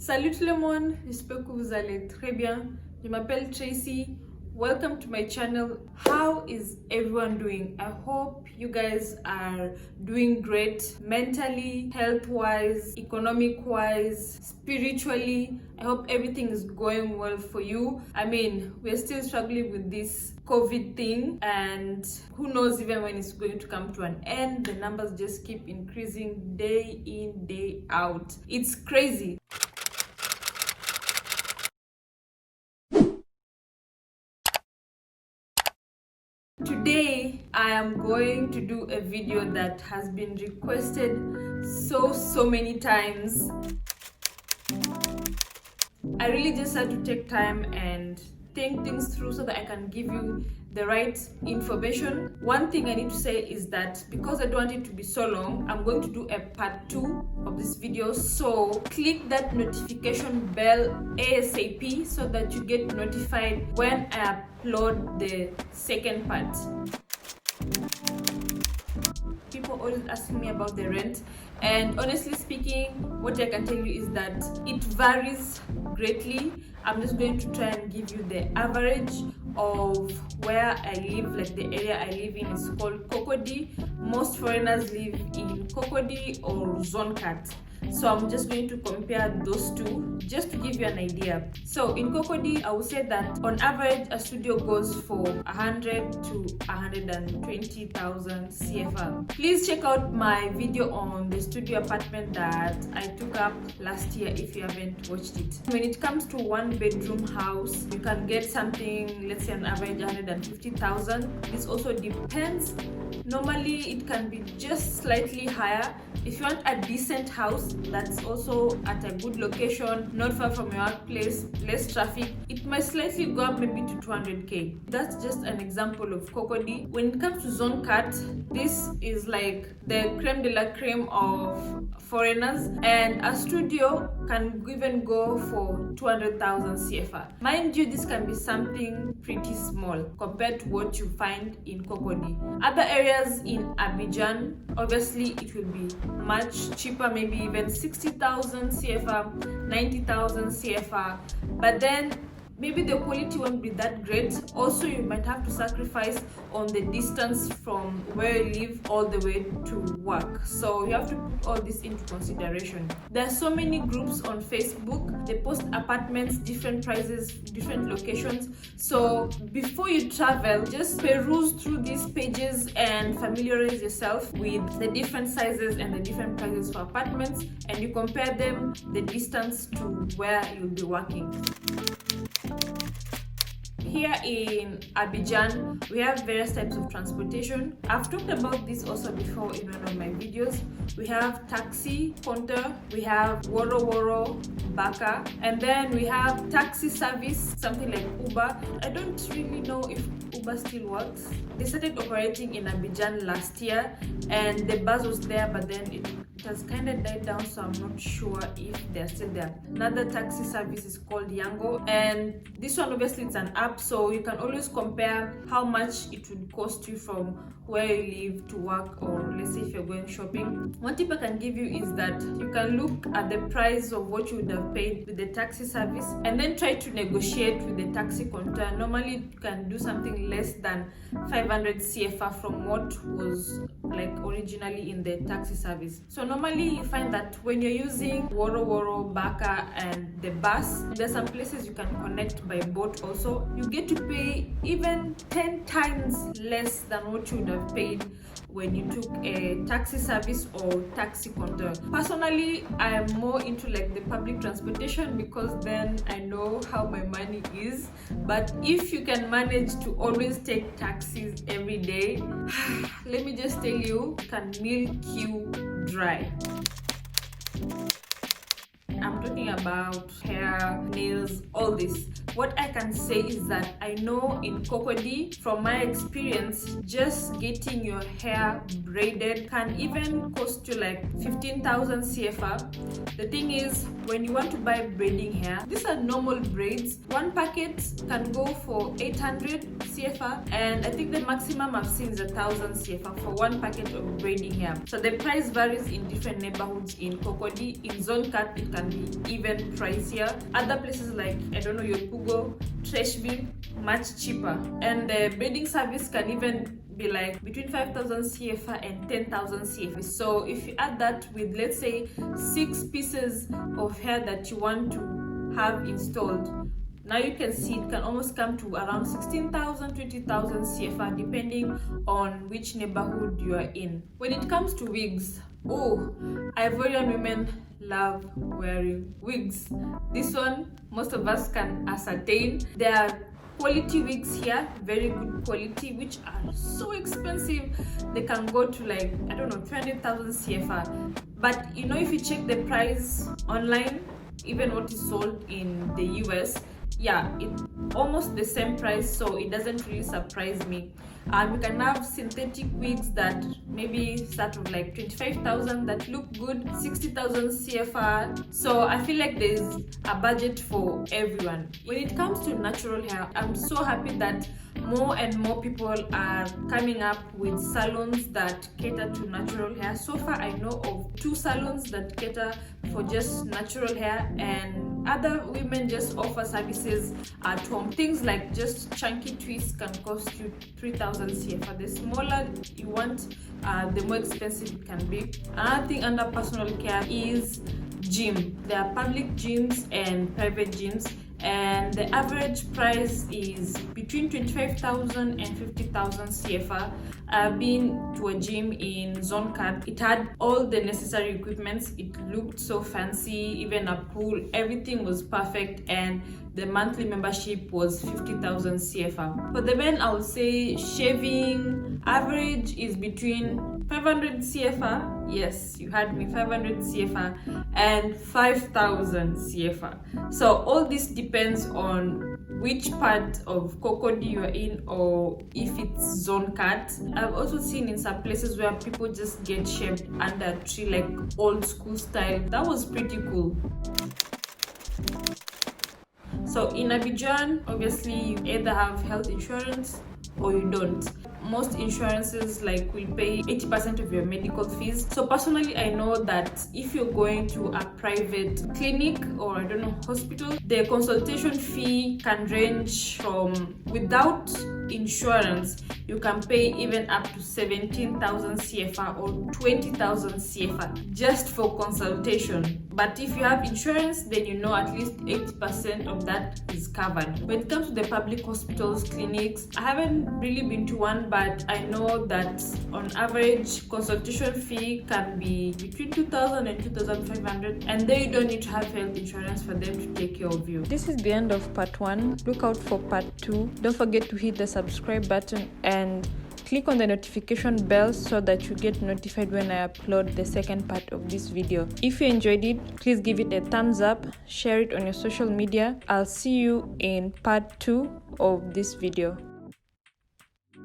Salut tout le monde, j'espère que vous allez très bien. Je m'appelle Tracy. Welcome to my channel. How is everyone doing? I hope you guys are doing great mentally, health-wise, economic-wise, spiritually. I hope everything is going well for you. I mean, we're still struggling with this COVID thing, and who knows even when it's going to come to an end. The numbers just keep increasing day in, day out. It's crazy. Today I am going to do a video that has been requested so many times. I really just had to take time and think things through so that I can give you the right information. One thing I need to say is that because I don't want it to be so long, I'm going to do a part 2 of this video, so click that notification bell ASAP so that you get notified when I upload the second part. People always asking me about the rent, and honestly speaking, what I can tell you is that it varies greatly. I'm just going to try and give you the average of where I live. Like, the area I live in is called Cocody. Most foreigners live in Cocody or Zoncat. So I'm just going to compare those two just to give you an idea. So in Cocody, I would say that on average a studio goes for 100 to 120,000 CFA. Please check out my video on the studio apartment that I took up last year if you haven't watched it. When it comes to one bedroom house, you can get something, let's say on average 150,000. This also depends. Normally it can be just slightly higher. If you want a decent house that's also at a good location, not far from your workplace, less traffic, it might slightly go up maybe to 200k. That's just an example of Cocody. When it comes to Zoncat, this is like the creme de la creme of foreigners, and a studio can even go for 200,000 CFA. Mind you, this can be something pretty small compared to what you find in Cocody. Other areas in Abidjan, obviously it will be much cheaper, maybe even 60,000 CFA, 90,000 CFA, but then maybe the quality won't be that great. Also, you might have to sacrifice on the distance from where you live all the way to work. So you have to put all this into consideration. There are so many groups on Facebook. They post apartments, different prices, different locations. So before you travel, just peruse through these pages and familiarize yourself with the different sizes and the different prices for apartments, and you compare them, the distance to where you'll be working. Here in Abidjan, we have various types of transportation. I've talked about this also before in one of my videos. We have taxi, Konter, we have Woro Woro, Baka, and then we have taxi service, something like Uber. I don't really know if Uber still works. They started operating in Abidjan last year, and the bus was there, but then it has kind of died down, so I'm not sure if they're still there. Another taxi service is called Yango, and this one obviously it's an app, so you can always compare how much it would cost you from where you live to work, or let's say if you're going shopping. One tip I can give you is that you can look at the price of what you would have paid with the taxi service and then try to negotiate with the taxi counter. Normally you can do something less than 500 CFA from what was like originally in the taxi service. So normally you find that when you're using Woro Woro, Baka, and the bus, there's some places you can connect by boat also. You get to pay even 10 times less than what you would have paid when you took a taxi service or taxi counter. Personally, I am more into like the public transportation because then I know how my money is. But if you can manage to always take taxis every day, let me just tell you, it can milk you dry. I'm talking about hair, nails, all this. What I can say is that I know in Cocody, from my experience, just getting your hair braided can even cost you like 15,000 CFA. The thing is, when you want to buy braiding hair, these are normal braids. One packet can go for 800 CFA, and I think the maximum I've seen is 1000 CFA for one packet of braiding hair. So the price varies in different neighborhoods in Cocody. In Zone Cut, it can be even pricier. Other places like, I don't know, Yopugo, Treshville, much cheaper. And the braiding service can even be like between 5,000 CFA and 10,000 CFA. So if you add that with, let's say, 6 pieces of hair that you want to have installed, now you can see it can almost come to around 16,000, 20,000 CFA depending on which neighborhood you are in. When it comes to wigs, Ivorian women love wearing wigs. This one, most of us can ascertain. There are quality wigs here, very good quality, which are so expensive. They can go to like, I don't know, 200,000 CFA. But you know, if you check the price online, even what is sold in the US, yeah, it's almost the same price, so it doesn't really surprise me. We can have synthetic wigs that maybe start with like 25,000 that look good, 60,000 CFR. So I feel like there's a budget for everyone. When it comes to natural hair, I'm so happy that more and more people are coming up with salons that cater to natural hair. So far, I know of 2 salons that cater for just natural hair, and other women just offer services at home. Things like just chunky twists can cost you 3,000 CFA. The smaller you want, the more expensive it can be. Another thing under personal care is gym. There are public gyms and private gyms, and the average price is between 25,000 and 50,000 CFA. I've been to a gym in Zone Cut. It had all the necessary equipments. It looked so fancy, even a pool. Everything was perfect, and the monthly membership was 50,000 CFA. For the men, I would say shaving average is between 500 CFA. Yes, you heard me, 500 CFA and 5,000 CFA. So all this depends on which part of Cocody you are in, or if it's Zone Cut. I've also seen in some places where people just get shaved under a tree, like old school style. That was pretty cool. So in Abidjan, obviously you either have health insurance or you don't. Most insurances like will pay 80% of your medical fees. So personally, I know that if you're going to a private clinic or I don't know, hospital, the consultation fee can range from, without insurance, you can pay even up to 17,000 CFA or 20,000 CFA just for consultation. But if you have insurance, then you know at least 80% of that is covered. When it comes to the public hospitals, clinics, I haven't really been to one, but I know that on average, consultation fee can be between 2,000 and 2,500, and then you don't need to have health insurance for them to take care of you. This is the end of part 1. Look out for part 2. Don't forget to hit the subscribe button and click on the notification bell so that you get notified when I upload the second part of this video. If you enjoyed it, please give it a thumbs up, share it on your social media. I'll see you in part 2 of this video.